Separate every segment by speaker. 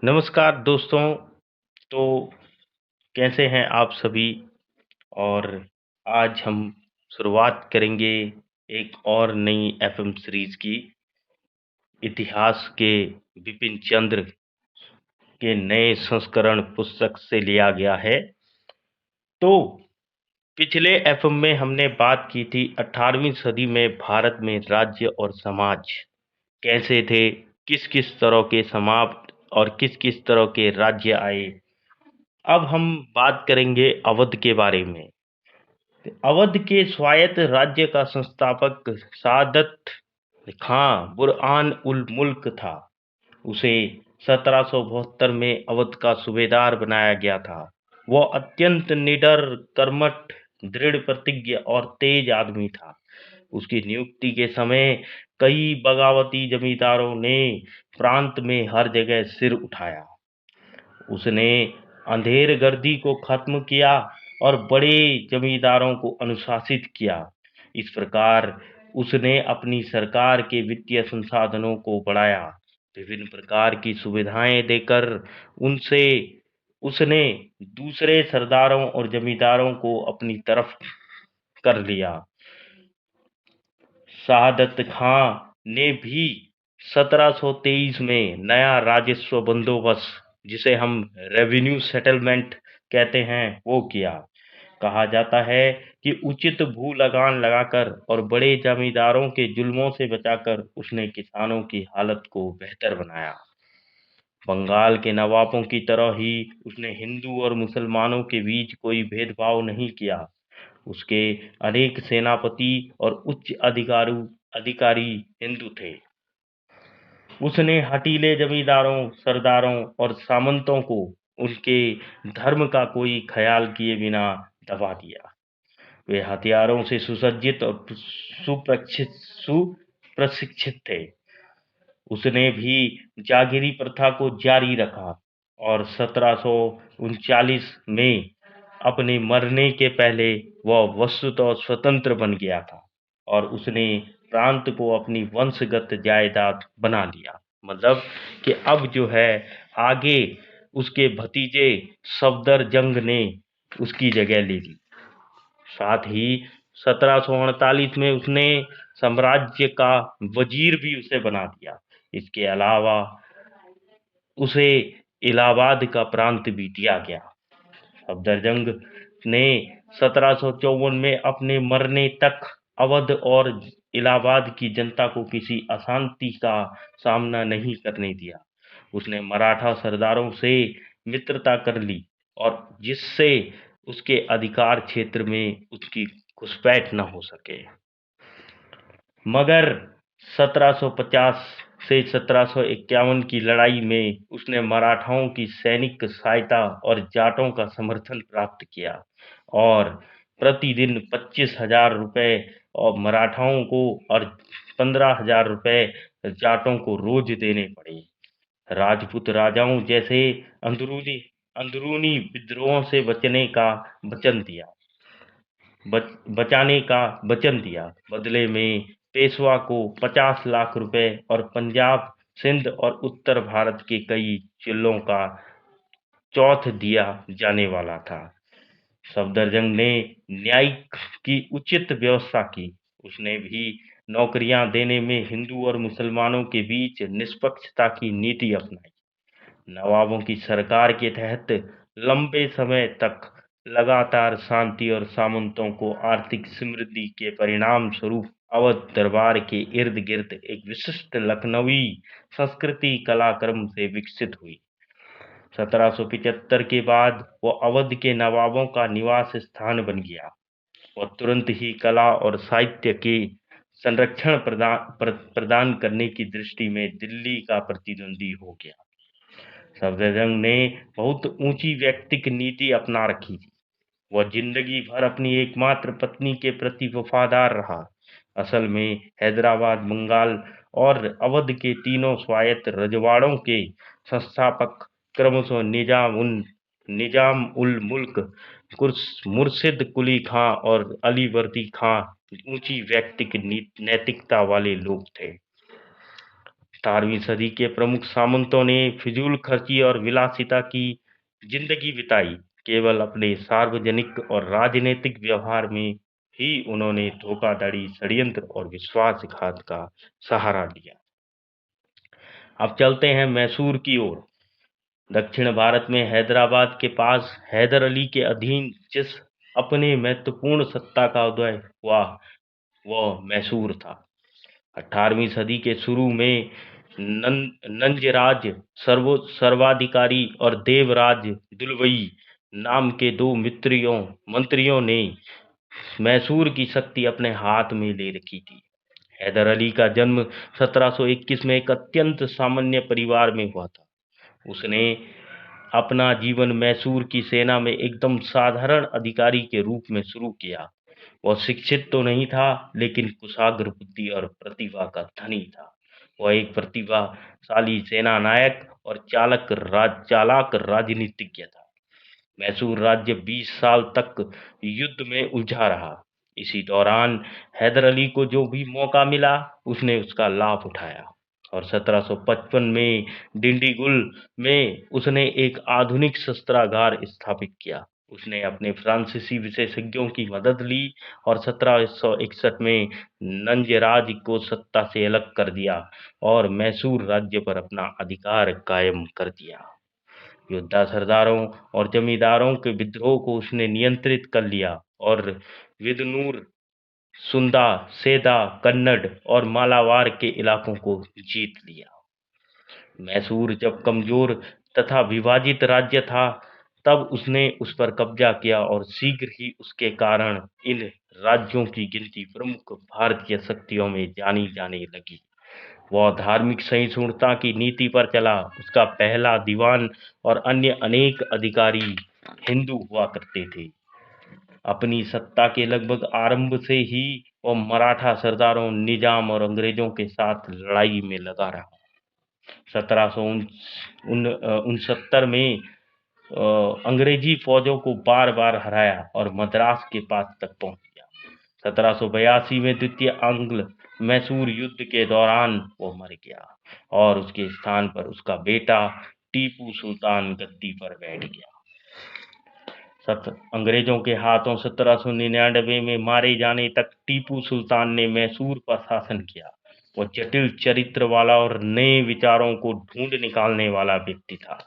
Speaker 1: नमस्कार दोस्तों। तो कैसे हैं आप सभी? और आज हम शुरुआत करेंगे एक और नई एफएम सीरीज की। इतिहास के विपिन चंद्र के नए संस्करण पुस्तक से लिया गया है। तो पिछले एफएम में हमने बात की थी 18वीं सदी में भारत में राज्य और समाज कैसे थे, किस किस तरह के समाप्त और किस किस तरह के राज्य आए। अब हम बात करेंगे अवध के बारे में। अवध के स्वायत्त राज्य का संस्थापक सादत खां बुरहान उल मुल्क था। उसे 1772 में अवध का सूबेदार बनाया गया था। वह अत्यंत निडर, कर्मठ, दृढ़ प्रतिज्ञ और तेज आदमी था। उसकी नियुक्ति के समय कई बगावती जमींदारों ने प्रांत में हर जगह सिर उठाया। उसने अंधेरगर्दी को खत्म किया और बड़े जमींदारों को अनुशासित किया। इस प्रकार उसने अपनी सरकार के वित्तीय संसाधनों को बढ़ाया, विभिन्न प्रकार की सुविधाएं देकर उनसे उसने दूसरे सरदारों और जमींदारों को अपनी तरफ कर लिया। शहादत खां ने भी 1723 में नया राजस्व बंदोबस्त, जिसे हम रेवेन्यू सेटलमेंट कहते हैं, वो किया। कहा जाता है कि उचित भू लगान लगाकर और बड़े जमींदारों के जुल्मों से बचाकर उसने किसानों की हालत को बेहतर बनाया। बंगाल के नवाबों की तरह ही उसने हिंदू और मुसलमानों के बीच कोई भेदभाव नहीं किया। उसके अनेक सेनापति और उच्च अधिकारी हिंदू थे। उसने हठीले जमींदारों, सरदारों और सामंतों को उनके धर्म का कोई ख्याल किए बिना दबा दिया। वे हथियारों से सुसज्जित और सुप्रशिक्षित थे। उसने भी जागीरी प्रथा को जारी रखा और 1739 में अपने मरने के पहले वह वस्तुतः स्वतंत्र बन गया था और उसने प्रांत को अपनी वंशगत जायदाद बना लिया। मतलब कि अब जो है आगे उसके भतीजे सफदरजंग ने उसकी जगह ले ली। साथ ही 1748 में उसने साम्राज्य का वजीर भी उसे बना दिया। इसके अलावा उसे इलाहाबाद का प्रांत भी दिया गया। सफदरजंग ने 1754 में अपने मरने तक अवध और इलाहाबाद की जनता को किसी अशांति का सामना नहीं करने दिया। उसने मराठा सरदारों से मित्रता कर ली और जिससे उसके अधिकार क्षेत्र में उसकी घुसपैठ न हो सके। मगर 1750 से 1751 की लड़ाई में उसने मराठाओं की सैनिक सहायता और जाटों का समर्थन प्राप्त किया और प्रतिदिन 25,000 रुपए और मराठाओं को और 15,000 रुपए जाटों को रोज देने पड़े। राजपूत राजाओं जैसे अंदरूनी अंदरूनी विद्रोहों से बचाने का वचन दिया। बदले में पेशवा को 50 लाख रुपए और पंजाब, सिंध और उत्तर भारत के कई जिलों का चौथ दिया जाने वाला था। सफदरजंग ने न्यायिक की उचित व्यवस्था की। उसने भी नौकरियां देने में हिंदू और मुसलमानों के बीच निष्पक्षता की नीति अपनाई। नवाबों की सरकार के तहत लंबे समय तक लगातार शांति और सामंतों को आर्थिक समृद्धि के परिणाम स्वरूप अवध दरबार के इर्द गिर्द एक विशिष्ट लखनवी संस्कृति कलाक्रम से विकसित हुई। 1775 के बाद वो अवध के नवाबों का निवास स्थान बन गया। वह तुरंत ही कला और साहित्य के संरक्षण प्रदान करने की दृष्टि में दिल्ली का प्रतिद्वंदी हो गया। सफदरजंग ने बहुत ऊंची व्यक्तिक नीति अपना रखी थी। वह जिंदगी भर अपनी एकमात्र पत्नी के प्रति वफादार रहा। असल में हैदराबाद, बंगाल और अवध के तीनों स्वायत्त रजवाड़ों के संस्थापक क्रमशः निजाम उल मुल्क मुर्शिद कुली खां और अलीवर्दी खां ऊंची व्यक्तिक नैतिकता वाले लोग थे। 18वीं सदी के प्रमुख सामंतों ने फिजूल खर्ची और विलासिता की जिंदगी बिताई। केवल अपने सार्वजनिक और राजनीतिक व्यवहार में ही उन्होंने धोखाधड़ी, षड्यंत्र और विश्वासघात का सहारा लिया। अब चलते हैं मैसूर की ओर। दक्षिण भारत में हैदराबाद के पास हैदर अली के अधीन जिस अपने महत्वपूर्ण सत्ता का उदय हुआ वह मैसूर था। 18वीं सदी के शुरू में नंजराज सर्वाधिकारी और देवराज दुलवई नाम के दो मंत्रियों ने मैसूर की शक्ति अपने हाथ में ले रखी थी। हैदर अली का जन्म 1721 में एक अत्यंत सामान्य परिवार में हुआ था। उसने अपना जीवन मैसूर की सेना में एकदम साधारण अधिकारी के रूप में शुरू किया। वह शिक्षित तो नहीं था, लेकिन कुशाग्र बुद्धि और प्रतिभा का धनी था। वह एक प्रतिभाशाली सेना नायक और चालाक राजनीतिज्ञ था। मैसूर राज्य 20 साल तक युद्ध में उलझा रहा। इसी दौरान हैदर अली को जो भी मौका मिला उसने उसका लाभ उठाया और 1755 में डिंडीगुल में उसने एक आधुनिक शस्त्रागार स्थापित किया। उसने अपने फ्रांसीसी विशेषज्ञों की मदद ली और 1761 में नंजराज को सत्ता से अलग कर दिया और मैसूर राज्य पर अपना अधिकार कायम कर दिया। योद्धा सरदारों और जमींदारों के विद्रोह को उसने नियंत्रित कर लिया और विदनूर, सुंदा, सेदा, कन्नड़ और मालावार के इलाकों को जीत लिया। मैसूर जब कमजोर तथा विभाजित राज्य था, तब उसने उस पर कब्जा किया और शीघ्र ही उसके कारण इन राज्यों की गिनती प्रमुख भारतीय शक्तियों में जानी जाने लगी। वह धार्मिक सहिष्णुता की नीति पर चला। उसका पहला दीवान और अन्य अनेक अधिकारी हिंदू हुआ करते थे। अपनी सत्ता के लगभग आरंभ से ही वह मराठा सरदारों, निजाम और अंग्रेजों के साथ लड़ाई में लगा रहा। 1769 में अंग्रेजी फौजों को बार बार हराया और मद्रास के पास तक पहुंच गया। 1782 में द्वितीय आंग्ल मैसूर युद्ध के दौरान वो मर गया और उसके स्थान पर उसका बेटा टीपू सुल्तान गद्दी पर बैठ गया। अंग्रेजों के हाथों 1799 में मारे जाने तक टीपू सुल्तान ने मैसूर पर शासन किया। वो जटिल चरित्र वाला और नए विचारों को ढूंढ निकालने वाला व्यक्ति था।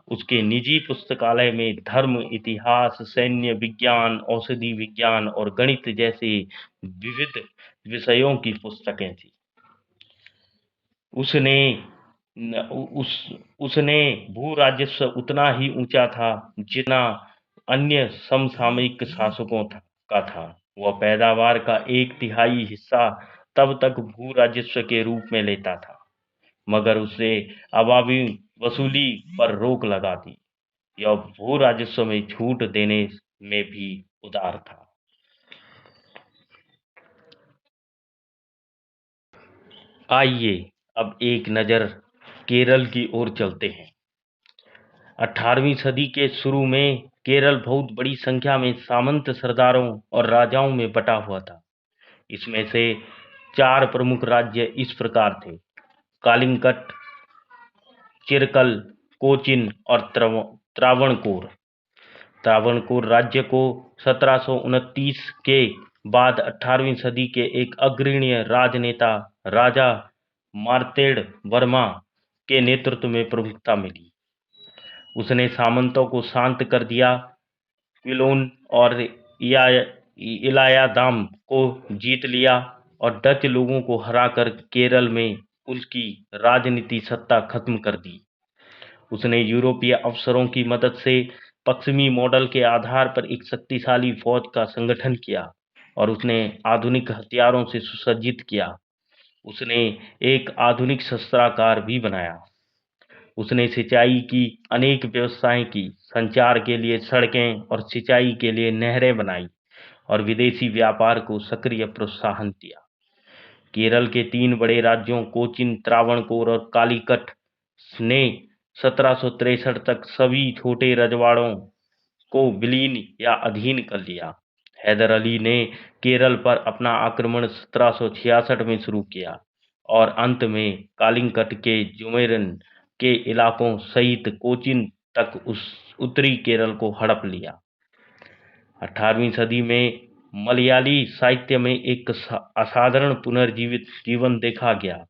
Speaker 1: उसके निजी पुस्तकालय में धर्म, इतिहास, सैन्य विज्ञान, औषधि विज्ञान और गणित जैसे विविध विषयों की पुस्तकें थी। उसने भू राजस्व उतना ही ऊंचा था जितना अन्य समसामयिक शासकों का था। वह पैदावार का 1/3 हिस्सा तब तक भू राजस्व के रूप में लेता था, मगर उसे अभावी वसूली पर रोक लगा दी। यह भू राजस्व में छूट देने में भी उदार था। आइए अब एक नज़र केरल की ओर चलते हैं। 18वीं सदी के शुरू में केरल बहुत बड़ी संख्या में सामंत सरदारों और राजाओं में बटा हुआ था। इसमें से 4 प्रमुख राज्य इस प्रकार थे: कालिंकट, चिरकल, कोचिन और त्रावणकोर। त्रावणकोर राज्य को 1729 के बाद 18वीं सदी के एक अग्रणी राजनेता राजा मार्तेंड वर्मा के नेतृत्व में प्रमुखता मिली। उसने सामंतों को शांत कर दिया, क्विलोन और इलायादाम को जीत लिया और डच लोगों को हराकर केरल में उसकी राजनीति सत्ता खत्म कर दी। उसने यूरोपीय अफसरों की मदद से पश्चिमी मॉडल के आधार पर एक शक्तिशाली फौज का संगठन किया और उसने आधुनिक हथियारों से सुसज्जित किया। उसने एक आधुनिक शस्त्रागार भी बनाया। उसने सिंचाई की अनेक व्यवस्थाएं की, संचार के लिए सड़कें और सिंचाई के लिए नहरें बनाई और विदेशी व्यापार को सक्रिय प्रोत्साहन दिया। केरल के 3 बड़े राज्यों कोचिन, त्रावणकोर और कालीकट ने 1763 तक सभी छोटे रजवाड़ों को विलीन या अधीन कर लिया। हैदर अली ने केरल पर अपना आक्रमण 1766 में शुरू किया और अंत में कालिंगट के जुमेरन के इलाकों सहित कोचीन तक उस उत्तरी केरल को हड़प लिया। 18वीं सदी में मलयाली साहित्य में एक असाधारण पुनर्जीवित जीवन देखा गया।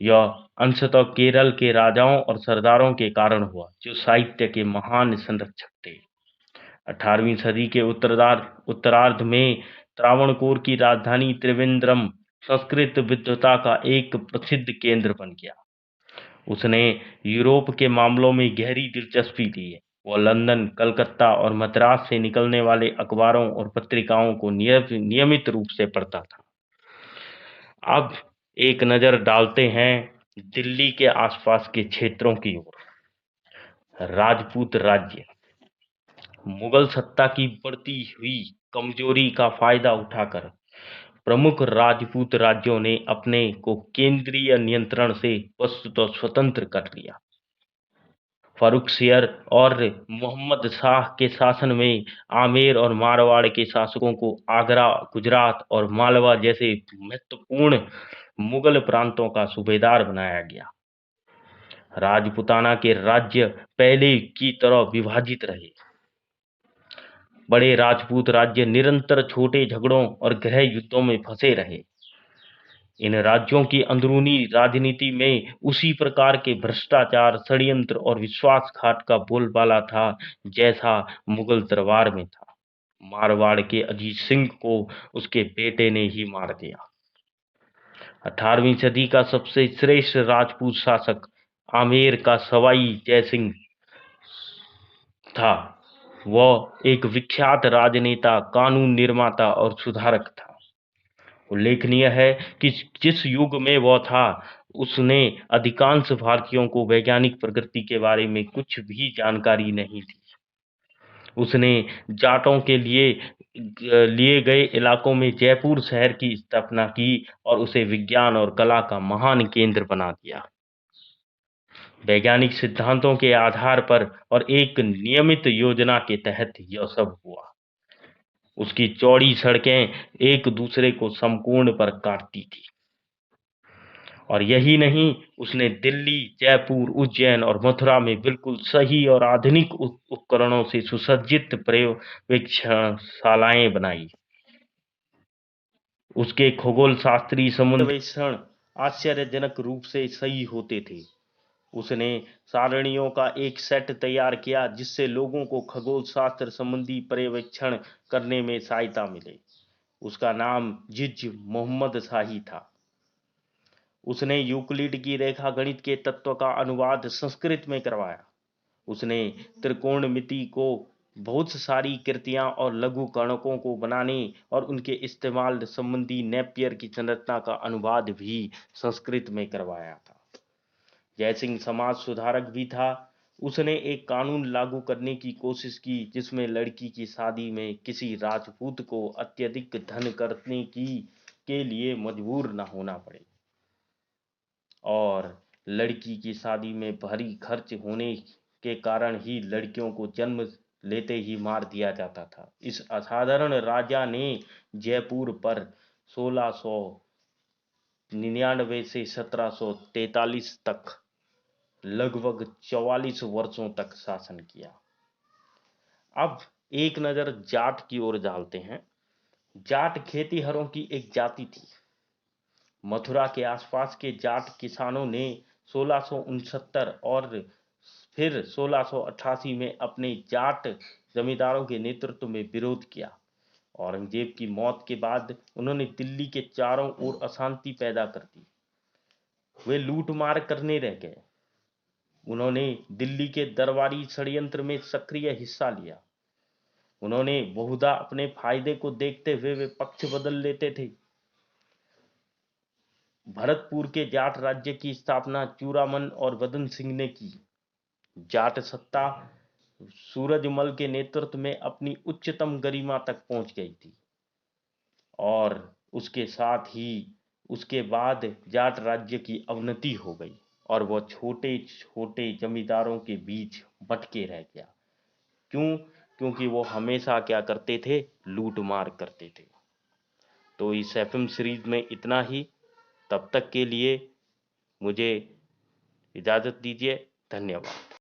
Speaker 1: यह अंशतः केरल के राजाओं और सरदारों के कारण हुआ, जो साहित्य के महान संरक्षक थे। 18वीं सदी के उत्तरार्ध में त्रावणकोर की राजधानी त्रिवेंद्रम संस्कृत विद्वता का एक प्रसिद्ध केंद्र बन गया। उसने यूरोप के मामलों में गहरी दिलचस्पी ली है। वह लंदन, कलकत्ता और मद्रास से निकलने वाले अखबारों और पत्रिकाओं को नियमित रूप से पढ़ता था। अब एक नज़र डालते हैं दिल्ली के आसपास के क्षेत्रों की ओर। राजपूत राज्य। मुगल सत्ता की बढ़ती हुई कमजोरी का फायदा उठाकर प्रमुख राजपूत राज्यों ने अपने को केंद्रीय नियंत्रण से वस्तुतः स्वतंत्र कर लिया। फर्रुखसियर और मोहम्मद शाह के शासन में आमेर और मारवाड़ के शासकों को आगरा, गुजरात और मालवा जैसे महत्वपूर्ण मुगल प्रांतों का सूबेदार बनाया गया। राजपूताना के राज्य पहले की तरह विभाजित रहे। बड़े राजपूत राज्य निरंतर छोटे झगड़ों और गृह युद्धों में फंसे रहे। इन राज्यों की अंदरूनी राजनीति में उसी प्रकार के भ्रष्टाचार, षड्यंत्र और विश्वासघात का बोलबाला था जैसा मुगल दरबार में था। मारवाड़ के अजीत सिंह को उसके बेटे ने ही मार दिया। 18वीं सदी का सबसे श्रेष्ठ राजपूत शासक आमेर का सवाई जयसिंह था। वह एक विख्यात राजनेता, कानून निर्माता और सुधारक था। उल्लेखनीय है कि जिस युग में वह था, उसने अधिकांश भारतीयों को वैज्ञानिक प्रगति के बारे में कुछ भी जानकारी नहीं थी। उसने जाटों के लिए गए इलाकों में जयपुर शहर की स्थापना की और उसे विज्ञान और कला का महान केंद्र बना दिया। वैज्ञानिक सिद्धांतों के आधार पर और एक नियमित योजना के तहत यह सब हुआ। उसकी चौड़ी सड़कें एक दूसरे को समकोण पर काटती थी। और यही नहीं, उसने दिल्ली, जयपुर, उज्जैन और मथुरा में बिल्कुल सही और आधुनिक उपकरणों से सुसज्जित प्रयोगशालाएं बनाई। उसके खगोल शास्त्री समुद्र सर्वेक्षण आश्चर्यजनक रूप से सही होते थे। उसने सारणियों का एक सेट तैयार किया जिससे लोगों को खगोल शास्त्र संबंधी पर्यवेक्षण करने में सहायता मिले। उसका नाम जिज मोहम्मद शाही था। उसने यूक्लिड की रेखा गणित के तत्व का अनुवाद संस्कृत में करवाया। उसने त्रिकोणमिति को बहुत सारी कृतियां और लघु गणकों को बनाने और उनके इस्तेमाल संबंधी नेपियर की संरचना का अनुवाद भी संस्कृत में करवाया था। जयसिंह समाज सुधारक भी था। उसने एक कानून लागू करने की कोशिश की जिसमें लड़की की शादी में किसी राजपूत को अत्यधिक धन करने के लिए मजबूर न होना पड़े और लड़की की शादी में भारी खर्च होने के कारण ही लड़कियों को जन्म लेते ही मार दिया जाता था। इस असाधारण राजा ने जयपुर पर 1699 से 1743 तक लगभग 44 वर्षों तक शासन किया। अब एक नजर जाट की ओर डालते हैं। जाट खेतीहरों की एक जाति थी। मथुरा के आसपास के जाट किसानों ने 1669 और फिर 1688 में अपने जाट जमींदारों के नेतृत्व में विरोध किया। औरंगजेब की मौत के बाद उन्होंने दिल्ली के चारों ओर अशांति पैदा कर दी। वे लूटमार करने रह गए। उन्होंने दिल्ली के दरबारी षड्यंत्र में सक्रिय हिस्सा लिया। उन्होंने बहुधा अपने फायदे को देखते हुए वे पक्ष बदल लेते थे। भरतपुर के जाट राज्य की स्थापना चूड़ामन और वदन सिंह ने की। जाट सत्ता सूरजमल के नेतृत्व में अपनी उच्चतम गरिमा तक पहुंच गई थी और उसके साथ ही उसके बाद जाट राज्य की अवनति हो गई और वह छोटे छोटे जमींदारों के बीच भटके रह गया। क्यों? क्योंकि वो हमेशा क्या करते थे, लूट मार करते थे। तो इस एफएम सीरीज में इतना ही। तब तक के लिए मुझे इजाज़त दीजिए। धन्यवाद।